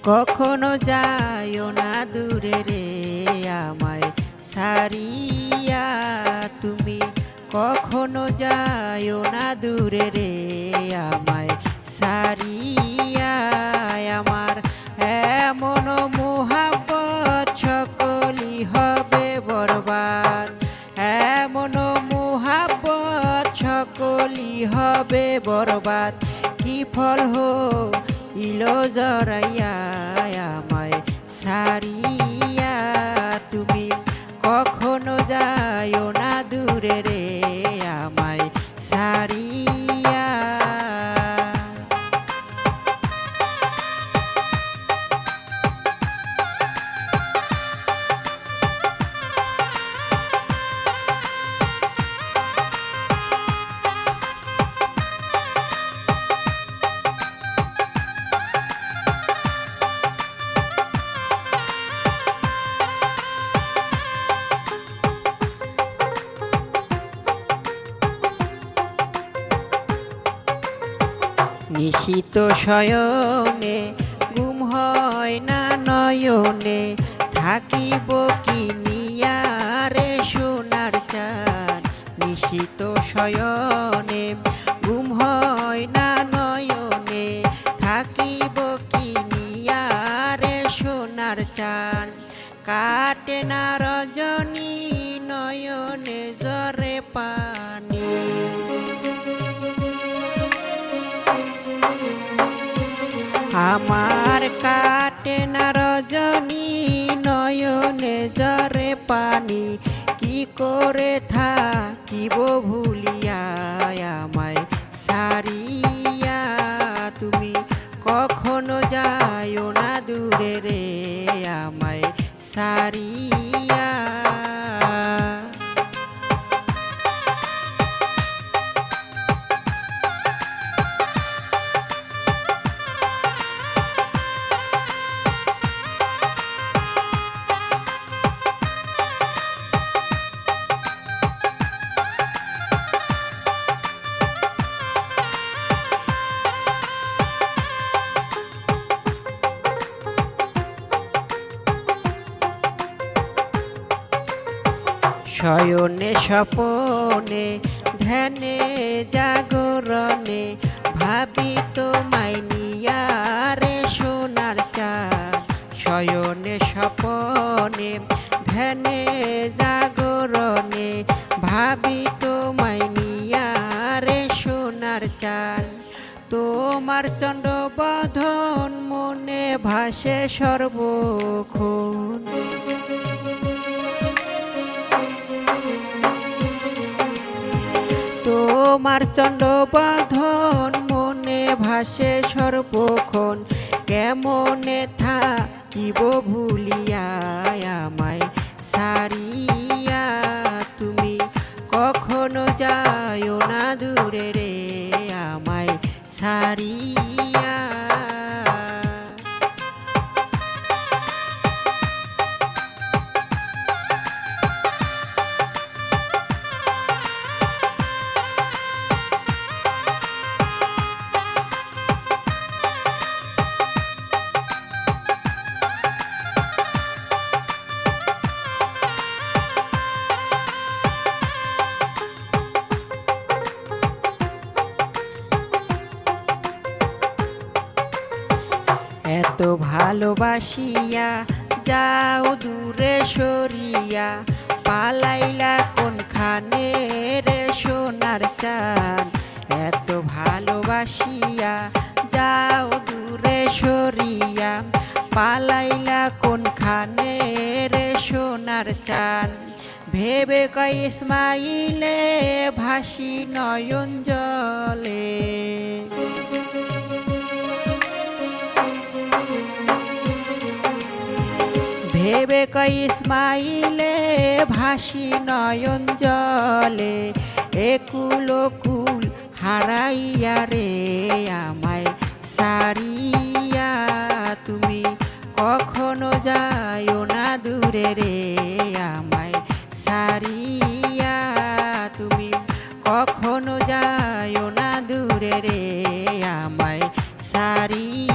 কখনো যাইও না দূরে রে আমায় সারিয়া তুমি কখনো যাইও না দূরে রে আমায় সারিয়া আমার এমন মোহাব্বত সকলই হবে বরবাদ এমন মোহাব্বত সকলই হবে বরবাদ কি ফল ইলো জরাইয়া আমায় সারিয়া তুমি কখনো যাইও না দূরে রে আমায় সারিয়া নিশিত শয়নে ঘুম হয় না নয়নে থাকিব কি নিয়া রে সোনার চাঁদ নিশিত শয়নে ঘুম হয় না নয়নে থাকিব কি নিয়া রে সোনার চাঁদ কাটে না রজনী নয়নে জরে পানি আমার কাটে না রজনী নয়নে জরে পানি কি করে থাকিব ভুলিয়া আমায় সারিয়া তুমি কখনো যাইও না দূরে রে আমায় সারিয়া শয়নে স্বপনে ধ্যানে জাগরণে ভাবি তোমায় নিয়া রে সোনার চাঁদ শয়নে স্বপনে ধ্যানে জাগরণে ভাবি তোমায় নিয়া রে সোনার চাঁদ তোমার চন্দ্রবদন মনে ভাসে সর্বক্ষণ তোমার চন্দ্রবদন মনে ভাসে সর্বক্ষণ কেমনে থাকিব ভুলিয়া আমায় সারিয়া তুমি কখনো যাইও না দূরে রে আমায় সারিয়া এত ভালোবাসিয়া যাও দূরে সরিয়া পালাইলা কোনখানে রে সোনার চাঁদ এত ভালোবাসিয়া যাও দূরে সরিয়া পালাইলা কোনখানে রে সোনার চাঁদ ভেবে কয় ইসমাইলে ভাসি নয়ন জলে ভেবে কয় ইসমাইলে ভাসি নয়ন জলে একুল কুল হারাইয়া রে আমায় সারিয়া তুমি কখনো যাইও না দূরে রে আমায় সারিয়া তুমি কখনো যাইও না দূরে রে আমায় সারিয়া